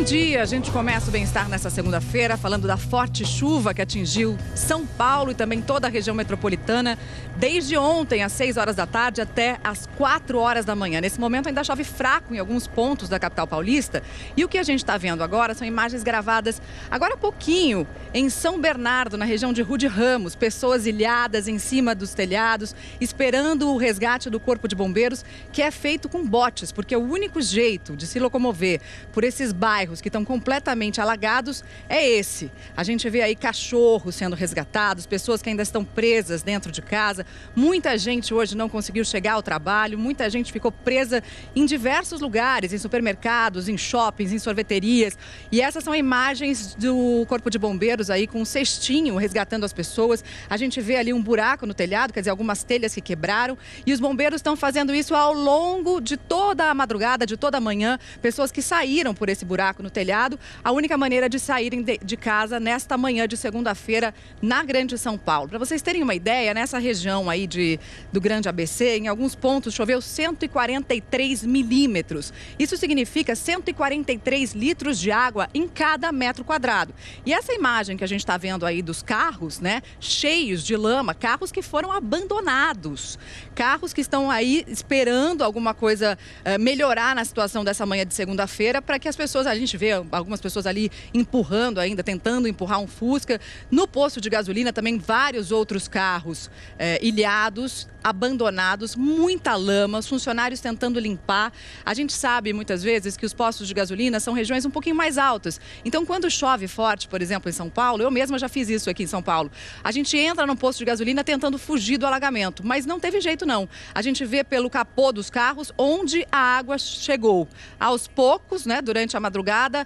meio-dia, a gente começa o Bem-Estar nessa segunda-feira falando da forte chuva que atingiu São Paulo e também toda a região metropolitana desde ontem às 6 horas da tarde até às 4 horas da manhã. Nesse momento ainda chove fraco em alguns pontos da capital paulista e o que a gente está vendo agora são imagens gravadas agora há pouquinho em São Bernardo, na região de Rude Ramos. Pessoas ilhadas em cima dos telhados esperando o resgate do Corpo de Bombeiros, que é feito com botes, porque o único jeito de se locomover por esses bairros que estão completamente alagados é esse. A gente vê aí cachorros sendo resgatados, pessoas que ainda estão presas dentro de casa. Muita gente hoje não conseguiu chegar ao trabalho, muita gente ficou presa em diversos lugares, em supermercados, em shoppings, em sorveterias. E essas são imagens do Corpo de Bombeiros aí com um cestinho resgatando as pessoas. A gente vê ali um buraco no telhado, quer dizer, algumas telhas que quebraram. E os bombeiros estão fazendo isso ao longo de toda a madrugada, de toda a manhã. Pessoas que saíram por esse buraco no telhado, a única maneira de saírem de casa nesta manhã de segunda-feira na Grande São Paulo. Para vocês terem uma ideia, nessa região aí do Grande ABC, em alguns pontos choveu 143 milímetros. Isso significa 143 litros de água em cada metro quadrado. E essa imagem que a gente está vendo aí dos carros, né, cheios de lama, carros que foram abandonados, carros que estão aí esperando alguma coisa melhorar na situação dessa manhã de segunda-feira, para que as pessoas, a gente vê algumas pessoas ali empurrando ainda, tentando empurrar um Fusca. No posto de gasolina também vários outros carros ilhados, abandonados, muita lama, os funcionários tentando limpar. A gente sabe muitas vezes que os postos de gasolina são regiões um pouquinho mais altas. Então, quando chove forte, por exemplo, em São Paulo, eu mesma já fiz isso aqui em São Paulo, a gente entra num posto de gasolina tentando fugir do alagamento, mas não teve jeito não. A gente vê pelo capô dos carros onde a água chegou. Aos poucos, né, durante a madrugada,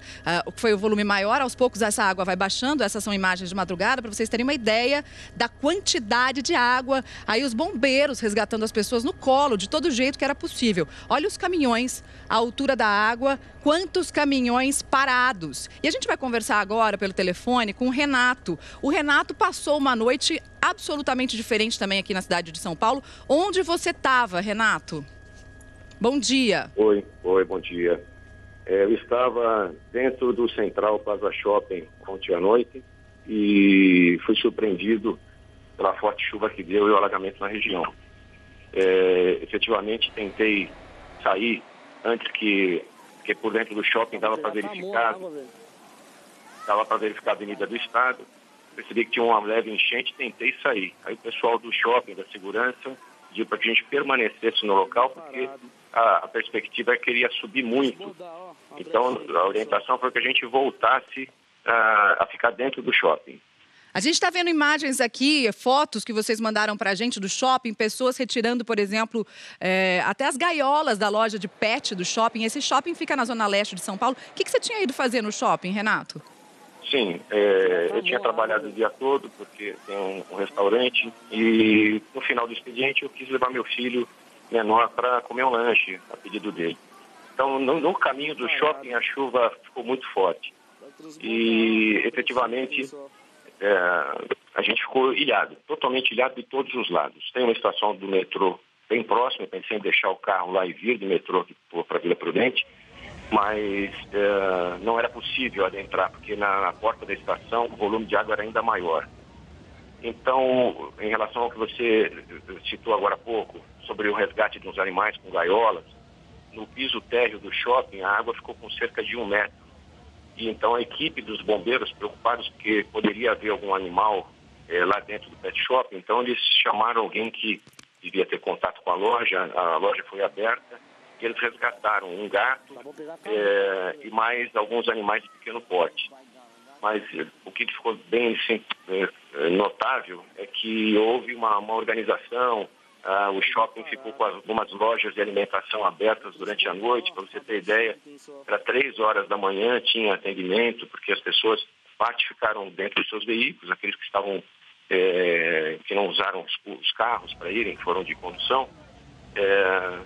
foi o volume maior, aos poucos essa água vai baixando. Essas são imagens de madrugada, para vocês terem uma ideia da quantidade de água. Aí os bombeiros resgatando as pessoas no colo, de todo jeito que era possível. Olha os caminhões, a altura da água, quantos caminhões parados. E a gente vai conversar agora pelo telefone com o Renato. O Renato passou uma noite absolutamente diferente também aqui na cidade de São Paulo. Onde você estava, Renato? Bom dia. Oi, bom dia. Eu estava dentro do Central Plaza Shopping ontem à noite e fui surpreendido pela forte chuva que deu e o alagamento na região. Efetivamente tentei sair antes que por dentro do shopping dava para verificar a Avenida do Estado. Percebi que tinha uma leve enchente, tentei sair. Aí o pessoal do shopping, da segurança, pediu para que a gente permanecesse no local, porque a perspectiva é que iria subir muito. Então, a orientação foi que a gente voltasse a ficar dentro do shopping. A gente está vendo imagens aqui, fotos que vocês mandaram para a gente do shopping, pessoas retirando, por exemplo, até as gaiolas da loja de pet do shopping. Esse shopping fica na zona leste de São Paulo. O que você tinha ido fazer no shopping, Renato? Sim, eu tinha trabalhado o dia todo, porque tem um restaurante, e no final do expediente eu quis levar meu filho menor para comer um lanche, a pedido dele. Então, no caminho do shopping, a chuva ficou muito forte. E, efetivamente, a gente ficou ilhado, totalmente ilhado de todos os lados. Tem uma estação do metrô bem próxima, pensei em deixar o carro lá e vir do metrô para Vila Prudente, mas não era possível adentrar, porque na porta da estação o volume de água era ainda maior. Então, em relação ao que você citou agora há pouco, sobre o resgate dos animais com gaiolas, no piso térreo do shopping a água ficou com cerca de 1 metro. E então a equipe dos bombeiros, preocupados porque poderia haver algum animal lá dentro do pet shop, então eles chamaram alguém que devia ter contato com a loja foi aberta, e eles resgataram um gato e mais alguns animais de pequeno porte. Mas o que ficou bem notável é que houve uma organização. O shopping ficou com algumas lojas de alimentação abertas durante a noite. Para você ter ideia, era 3 horas da manhã, tinha atendimento, porque as pessoas, parte ficaram dentro dos seus veículos, aqueles que estavam, que não usaram os carros para irem, foram de condução,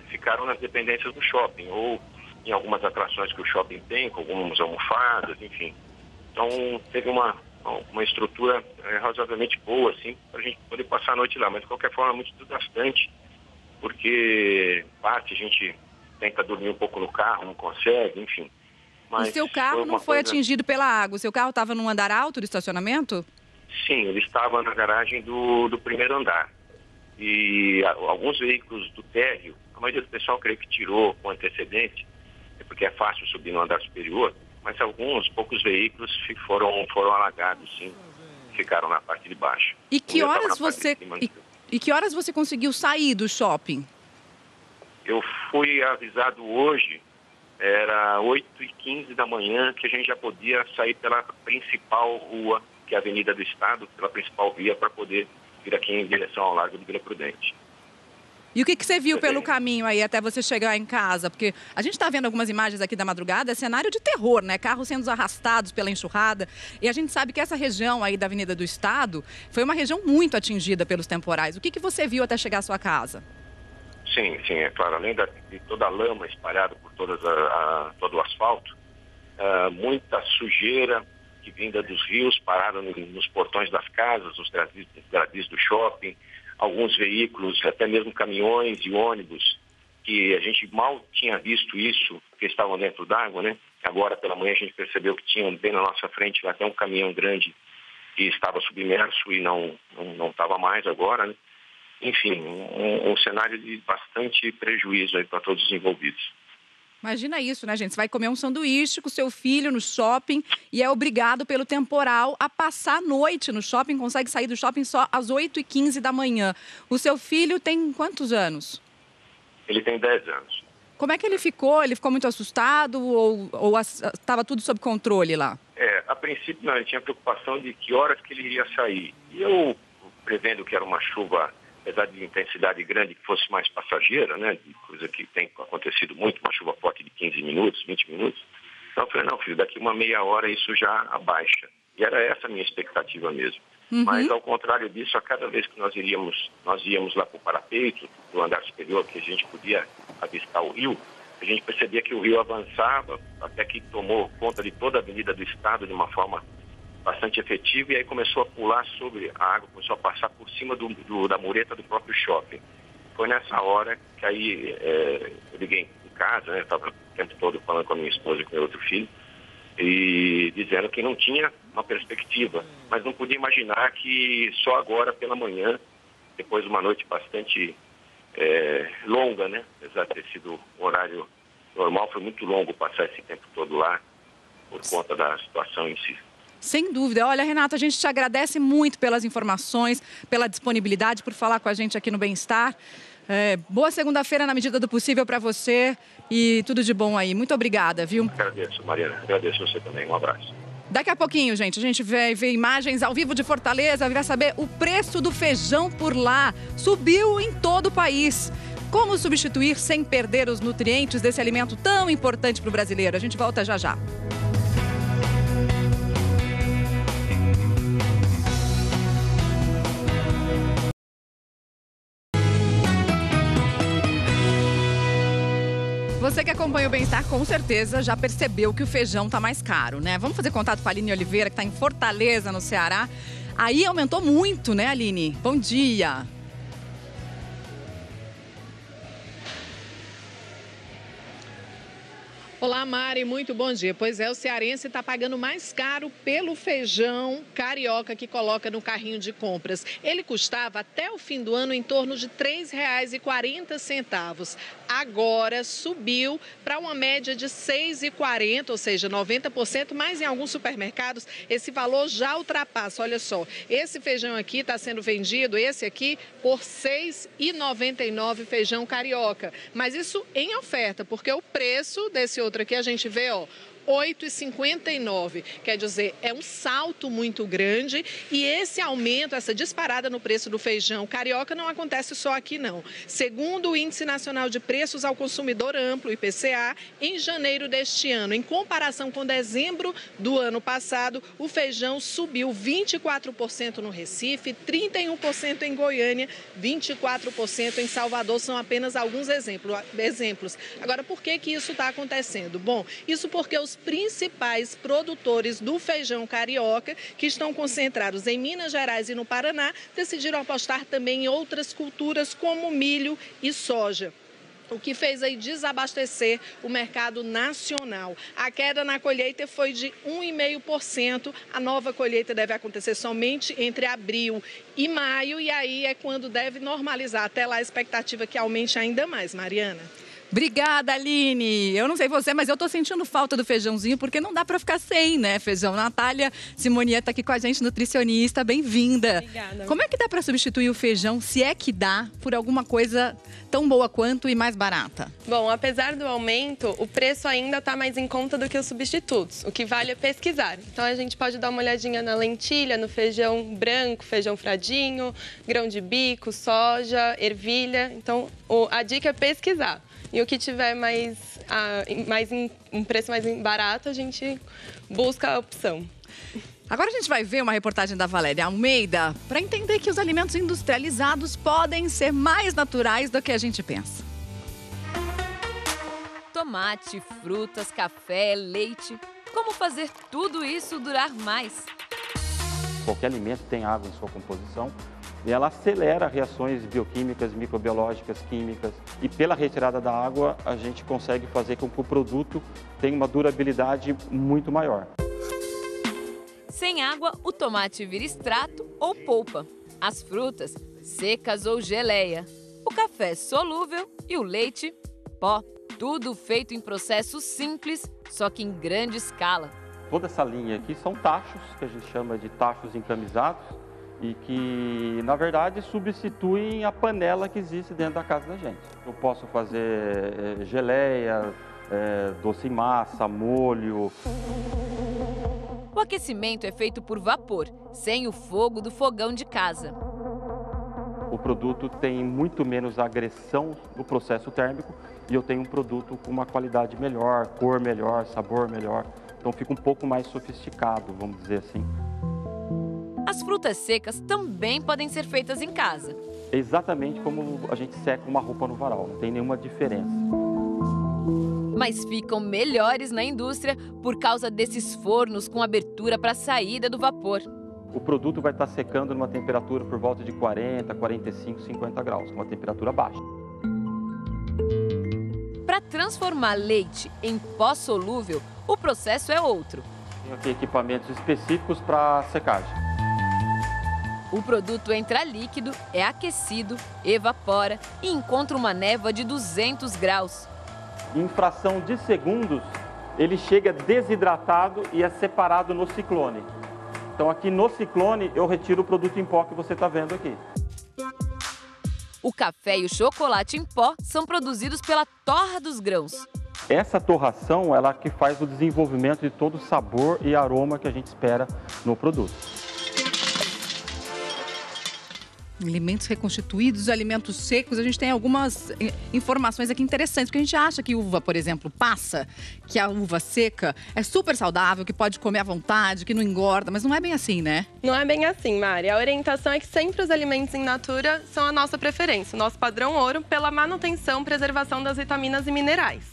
ficaram nas dependências do shopping, ou em algumas atrações que o shopping tem, com algumas almofadas, enfim. Então, teve uma estrutura razoavelmente boa, assim, para a gente poder passar a noite lá, mas de qualquer forma é muito desgastante, porque parte a gente tenta dormir um pouco no carro, não consegue, enfim. Mas o seu carro não foi atingido pela água? O seu carro estava num andar alto do estacionamento? Sim, ele estava na garagem do primeiro andar. E alguns veículos do térreo, a maioria do pessoal creio que tirou com antecedente, porque é fácil subir no andar superior, mas poucos veículos foram alagados, sim, ficaram na parte de baixo. E que horas você conseguiu sair do shopping? Eu fui avisado hoje, era 8h15 da manhã, que a gente já podia sair pela principal rua, que é a Avenida do Estado, pela principal via, para poder vir aqui em direção ao Largo do Vila Prudente. E o que você viu pelo caminho aí até você chegar em casa? Porque a gente está vendo algumas imagens aqui da madrugada, é cenário de terror, né? Carros sendo arrastados pela enxurrada. E a gente sabe que essa região aí da Avenida do Estado foi uma região muito atingida pelos temporais. O que você viu até chegar à sua casa? Sim, é claro. Além de toda a lama espalhada por todo o asfalto, muita sujeira que vinda dos rios, parada nos portões das casas, os gradis do shopping, alguns veículos, até mesmo caminhões e ônibus, que a gente mal tinha visto isso, porque estavam dentro d'água, né? Agora, pela manhã, a gente percebeu que tinha bem na nossa frente até um caminhão grande que estava submerso e não estava mais agora, né? Enfim, um cenário de bastante prejuízo aí para todos os envolvidos. Imagina isso, né, gente? Você vai comer um sanduíche com seu filho no shopping e é obrigado pelo temporal a passar a noite no shopping, consegue sair do shopping só às 8h15 da manhã. O seu filho tem quantos anos? Ele tem 10 anos. Como é que ele ficou? Ele ficou muito assustado ou estava tudo sob controle lá? A princípio não, ele tinha preocupação de que horas que ele iria sair. E eu, prevendo que era uma chuva, apesar de intensidade grande, que fosse mais passageira, né, coisa que tem acontecido muito, uma chuva forte de 15 minutos, 20 minutos. Então eu falei, não, filho, daqui uma meia hora isso já abaixa. E era essa a minha expectativa mesmo. Uhum. Mas ao contrário disso, a cada vez que nós íamos lá para o parapeito, do andar superior, que a gente podia avistar o rio, a gente percebia que o rio avançava, até que tomou conta de toda a Avenida do Estado de uma forma bastante efetivo, e aí começou a pular sobre a água, começou a passar por cima da mureta do próprio shopping. Foi nessa hora que aí eu liguei em casa, né, estava o tempo todo falando com a minha esposa e com o meu outro filho, e dizendo que não tinha uma perspectiva, mas não podia imaginar que só agora pela manhã, depois de uma noite bastante longa, né, apesar de ter sido um horário normal, foi muito longo passar esse tempo todo lá, por conta da situação em si. Sem dúvida. Olha, Renato, a gente te agradece muito pelas informações, pela disponibilidade, por falar com a gente aqui no Bem-Estar. Boa segunda-feira na medida do possível para você e tudo de bom aí. Muito obrigada, viu? Agradeço, Mariana. Agradeço você também. Um abraço. Daqui a pouquinho, gente, a gente vai ver imagens ao vivo de Fortaleza, vai saber o preço do feijão por lá. Subiu em todo o país. Como substituir sem perder os nutrientes desse alimento tão importante para o brasileiro? A gente volta já já. Você que acompanha o Bem-Estar, com certeza já percebeu que o feijão está mais caro, né? Vamos fazer contato com a Aline Oliveira, que está em Fortaleza, no Ceará. Aí aumentou muito, né, Aline? Bom dia. Olá, Mari, muito bom dia. Pois é, o cearense está pagando mais caro pelo feijão carioca que coloca no carrinho de compras. Ele custava até o fim do ano em torno de R$ 3,40. Agora subiu para uma média de R$ 6,40, ou seja, 90%, mas em alguns supermercados esse valor já ultrapassa. Olha só, esse feijão aqui está sendo vendido, esse aqui, por R$ 6,99, feijão carioca. Mas isso em oferta, porque o preço desse outro aqui a gente vê, ó, R$ 8,59. Quer dizer, é um salto muito grande e esse aumento, essa disparada no preço do feijão carioca não acontece só aqui, não. Segundo o Índice Nacional de Preços ao Consumidor Amplo, IPCA, em janeiro deste ano, em comparação com dezembro do ano passado, o feijão subiu 24% no Recife, 31% em Goiânia, 24% em Salvador. São apenas alguns exemplos. Agora, por que isso está acontecendo? Bom, isso porque os principais produtores do feijão carioca, que estão concentrados em Minas Gerais e no Paraná, decidiram apostar também em outras culturas como milho e soja. o que fez aí desabastecer o mercado nacional. A queda na colheita foi de 1,5%. A nova colheita deve acontecer somente entre abril e maio, e aí é quando deve normalizar. Até lá a expectativa é que aumente ainda mais, Mariana. Obrigada, Aline. Eu não sei você, mas eu tô sentindo falta do feijãozinho, porque não dá para ficar sem, né, feijão. Natália Simonier tá aqui com a gente, nutricionista. Bem-vinda. Obrigada. Como é que dá para substituir o feijão, se é que dá, por alguma coisa tão boa quanto e mais barata? Bom, apesar do aumento, o preço ainda está mais em conta do que os substitutos. O que vale é pesquisar. Então, a gente pode dar uma olhadinha na lentilha, no feijão branco, feijão fradinho, grão de bico, soja, ervilha. Então, a dica é pesquisar. E o que tiver um preço mais barato, a gente busca a opção. Agora a gente vai ver uma reportagem da Valéria Almeida para entender que os alimentos industrializados podem ser mais naturais do que a gente pensa. Tomate, frutas, café, leite. Como fazer tudo isso durar mais? Qualquer alimento tem água em sua composição e ela acelera reações bioquímicas, microbiológicas, químicas. E pela retirada da água, a gente consegue fazer com que o produto tenha uma durabilidade muito maior. Sem água, o tomate vira extrato ou polpa. As frutas, secas ou geleia. O café solúvel e o leite, pó. Tudo feito em processos simples, só que em grande escala. Toda essa linha aqui são tachos, que a gente chama de tachos encamisados, e que, na verdade, substituem a panela que existe dentro da casa da gente. Eu posso fazer geleia, doce em massa, molho. O aquecimento é feito por vapor, sem o fogo do fogão de casa. O produto tem muito menos agressão no processo térmico e eu tenho um produto com uma qualidade melhor, cor melhor, sabor melhor. Então fica um pouco mais sofisticado, vamos dizer assim. As frutas secas também podem ser feitas em casa. É exatamente como a gente seca uma roupa no varal, não tem nenhuma diferença. Mas ficam melhores na indústria por causa desses fornos com abertura para a saída do vapor. O produto vai estar secando numa temperatura por volta de 40, 45, 50 graus, uma temperatura baixa. Para transformar leite em pó solúvel, o processo é outro. Tenho aqui equipamentos específicos para secagem. O produto entra líquido, é aquecido, evapora e encontra uma névoa de 200 graus. Em fração de segundos, ele chega desidratado e é separado no ciclone. Então aqui no ciclone eu retiro o produto em pó que você está vendo aqui. O café e o chocolate em pó são produzidos pela torra dos grãos. Essa torração ela que faz o desenvolvimento de todo o sabor e aroma que a gente espera no produto. Alimentos reconstituídos, alimentos secos, a gente tem algumas informações aqui interessantes, porque a gente acha que uva, por exemplo, passa, que a uva seca é super saudável, que pode comer à vontade, que não engorda, mas não é bem assim, né? Não é bem assim, Mari. A orientação é que sempre os alimentos in natura são a nossa preferência, o nosso padrão ouro pela manutenção e preservação das vitaminas e minerais.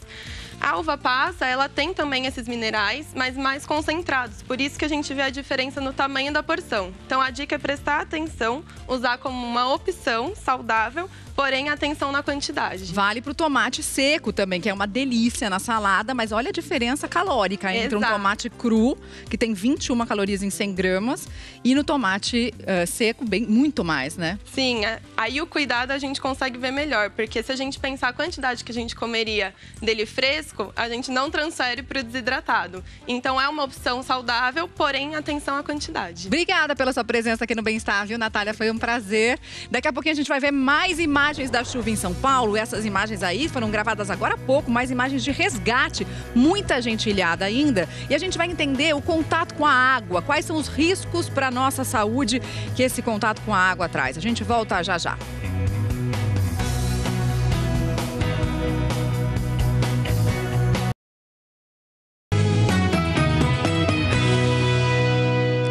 A uva passa, ela tem também esses minerais, mas mais concentrados. Por isso que a gente vê a diferença no tamanho da porção. Então, a dica é prestar atenção, usar como uma opção saudável, porém, atenção na quantidade. Vale para o tomate seco também, que é uma delícia na salada, mas olha a diferença calórica entre um tomate cru, que tem 21 calorias em 100 gramas, e no tomate seco, muito mais, né? Sim, aí o cuidado a gente consegue ver melhor, porque se a gente pensar a quantidade que a gente comeria dele fresco, a gente não transfere para o desidratado. Então, é uma opção saudável, porém, atenção à quantidade. Obrigada pela sua presença aqui no Bem-Estar, viu, Natália? Foi um prazer. Daqui a pouquinho a gente vai ver mais imagens da chuva em São Paulo. Essas imagens aí foram gravadas agora há pouco, mais imagens de resgate. Muita gente ilhada ainda. E a gente vai entender o contato com a água, quais são os riscos para a nossa saúde que esse contato com a água traz. A gente volta já já.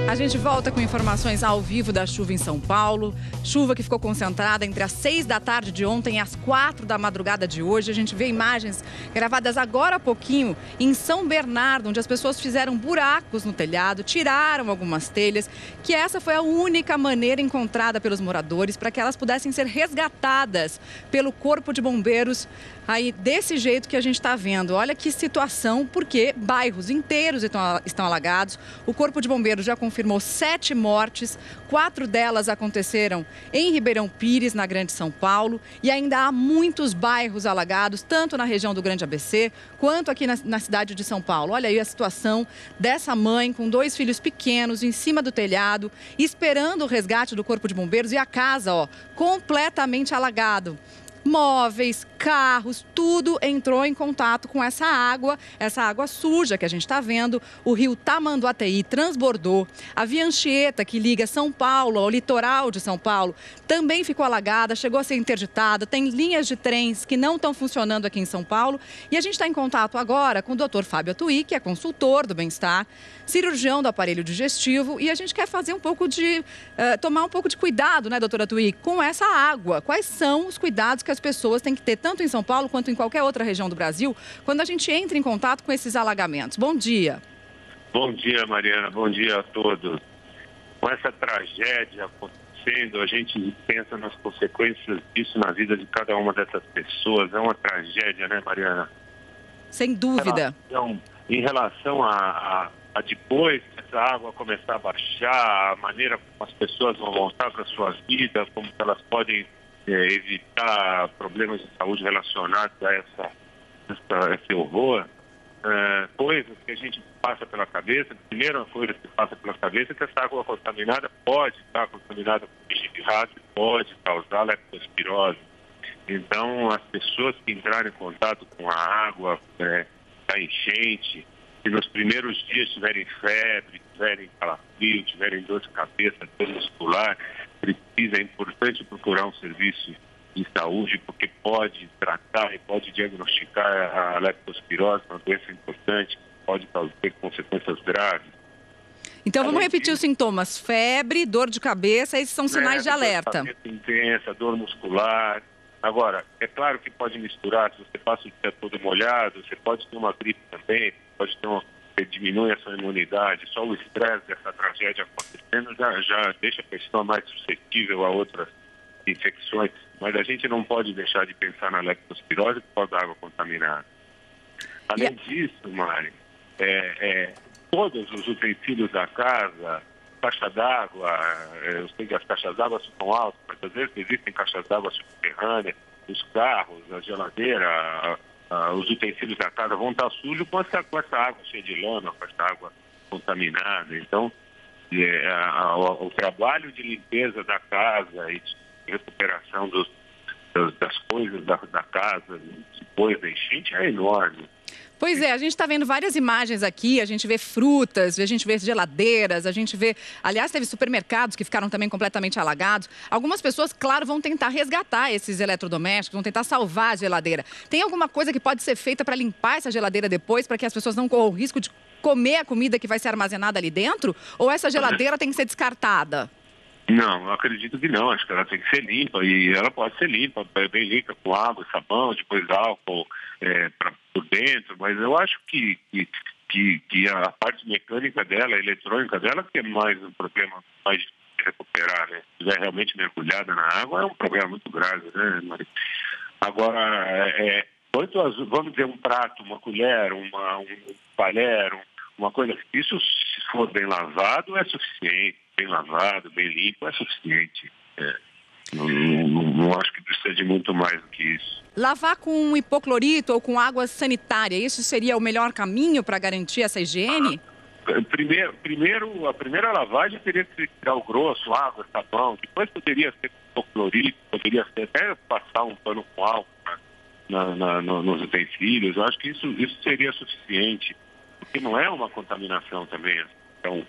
A A gente volta com informações ao vivo da chuva em São Paulo. Chuva que ficou concentrada entre as 6 da tarde de ontem e as 4 da madrugada de hoje. A gente vê imagens gravadas agora há pouquinho em São Bernardo, onde as pessoas fizeram buracos no telhado, tiraram algumas telhas, que essa foi a única maneira encontrada pelos moradores para que elas pudessem ser resgatadas pelo Corpo de Bombeiros. Aí, desse jeito que a gente está vendo. Olha que situação, porque bairros inteiros estão alagados. O Corpo de Bombeiros já confirmou 7 mortes, 4 delas aconteceram em Ribeirão Pires, na Grande São Paulo. E ainda há muitos bairros alagados, tanto na região do Grande ABC, quanto aqui na cidade de São Paulo. Olha aí a situação dessa mãe com 2 filhos pequenos em cima do telhado, esperando o resgate do Corpo de Bombeiros e a casa, completamente alagado. Móveis, carros, tudo entrou em contato com essa água suja que a gente está vendo. O rio Tamanduateí transbordou. A Via Anchieta, que liga São Paulo ao litoral de São Paulo, também ficou alagada, chegou a ser interditada. Tem linhas de trens que não estão funcionando aqui em São Paulo. E a gente está em contato agora com o Dr. Fábio Atuí, que é consultor do bem-estar, cirurgião do aparelho digestivo. E a gente quer fazer tomar um pouco de cuidado, né, doutora Atuí, com essa água. Quais são os cuidados que as pessoas têm que ter, tanto em São Paulo quanto em qualquer outra região do Brasil, quando a gente entra em contato com esses alagamentos? Bom dia. Bom dia, Mariana. Bom dia a todos. Com essa tragédia acontecendo, a gente pensa nas consequências disso na vida de cada uma dessas pessoas. É uma tragédia, né, Mariana? Sem dúvida. Em relação a depois que essa água começar a baixar, a maneira como as pessoas vão voltar para a sua vida, como elas podem evitar problemas de saúde relacionados a esse horror, coisas que a gente passa pela cabeça. A primeira coisa que passa pela cabeça é que essa água contaminada pode estar contaminada com peixe de rato, pode causar leptospirose. Então, as pessoas que entrarem em contato com a água da enchente, se nos primeiros dias tiverem febre, tiverem calafrio, tiverem dor de cabeça, dor muscular, é importante procurar um serviço de saúde, porque pode tratar e pode diagnosticar a leptospirose, uma doença importante, pode ter consequências graves. Então vamos repetir os sintomas: febre, dor de cabeça, esses são sinais de alerta. Dor de cabeça intensa, dor muscular. Agora, é claro que pode misturar, se você passa o dia todo molhado, você pode ter uma gripe também, pode ter você diminui a sua imunidade. Só o estresse dessa tragédia acontecendo já deixa a pessoa mais suscetível a outras infecções. Mas a gente não pode deixar de pensar na leptospirose por causa da água contaminada. Além disso, Mari, todos os utensílios da casa, caixa d'água, eu sei que as caixas d'água ficam altas, mas às vezes existem caixas d'água subterrâneas, os carros, a geladeira, os utensílios da casa vão estar sujos com essa água cheia de lama, com essa água contaminada. Então, o trabalho de limpeza da casa e de recuperação das coisas da casa depois da enchente é enorme. Pois é, a gente está vendo várias imagens aqui, a gente vê frutas, a gente vê geladeiras, a gente vê... Aliás, teve supermercados que ficaram também completamente alagados. Algumas pessoas, claro, vão tentar resgatar esses eletrodomésticos, vão tentar salvar a geladeira. Tem alguma coisa que pode ser feita para limpar essa geladeira depois, para que as pessoas não corram o risco de comer a comida que vai ser armazenada ali dentro? Ou essa geladeira tem que ser descartada? Não, eu acredito que não. Acho que ela tem que ser limpa, e ela pode ser limpa, bem limpa, com água, sabão, depois álcool por dentro, mas eu acho que a parte mecânica dela, a eletrônica dela, que é mais um problema mais de recuperar, né? Se estiver realmente mergulhada na água, é um problema muito grave, né, Maria? Agora, vamos dizer, um prato, uma colher, um talher, uma coisa, isso, se for bem lavado, é suficiente. Bem lavado, bem limpo, é suficiente. Não acho que precisa de muito mais do que isso. Lavar com hipoclorito ou com água sanitária, isso seria o melhor caminho para garantir essa higiene? Primeiro, a primeira lavagem teria que ser tirar o grosso, água, sabão. Depois poderia ser com hipoclorito, poderia ser até passar um pano com álcool nos utensílios. Eu acho que isso seria suficiente, porque não é uma contaminação também. Então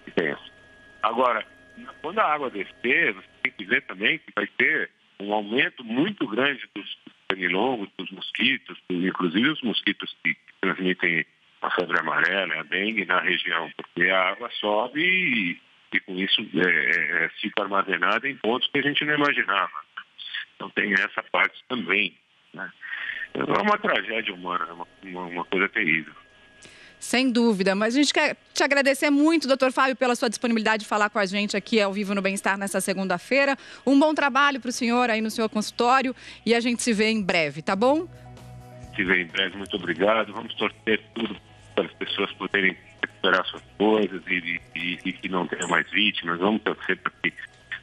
intenso. Agora, quando a água descer, você tem que ver também que vai ter um aumento muito grande dos pernilongos, dos mosquitos, inclusive os mosquitos que transmitem a febre amarela, a dengue na região, porque a água sobe e com isso fica armazenada em pontos que a gente não imaginava. Então tem essa parte também, né? É uma tragédia humana, uma coisa terrível. Sem dúvida, mas a gente quer te agradecer muito, doutor Fábio, pela sua disponibilidade de falar com a gente aqui ao vivo no Bem-Estar nessa segunda-feira. Um bom trabalho para o senhor aí no seu consultório e a gente se vê em breve, tá bom? Se vê em breve, muito obrigado. Vamos torcer tudo para as pessoas poderem recuperar suas coisas e que não tenham mais vítimas. Vamos torcer para que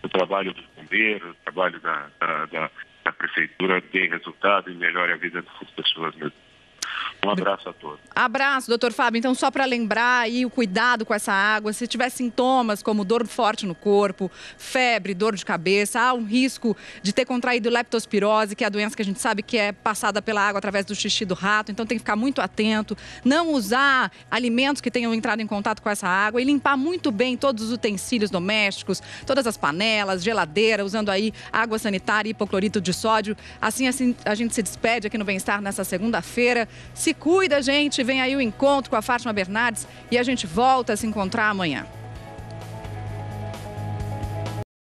o trabalho dos bombeiros, o trabalho da prefeitura dê resultado e melhore a vida dessas pessoas mesmo. Um abraço a todos. Abraço, doutor Fábio. Então, só para lembrar aí o cuidado com essa água, se tiver sintomas como dor forte no corpo, febre, dor de cabeça, há um risco de ter contraído leptospirose, que é a doença que a gente sabe que é passada pela água através do xixi do rato, então tem que ficar muito atento, não usar alimentos que tenham entrado em contato com essa água e limpar muito bem todos os utensílios domésticos, todas as panelas, geladeira, usando aí água sanitária e hipoclorito de sódio. Assim a gente se despede aqui no Bem-Estar nessa segunda-feira. Se cuida, gente. Vem aí o encontro com a Fátima Bernardes e a gente volta a se encontrar amanhã.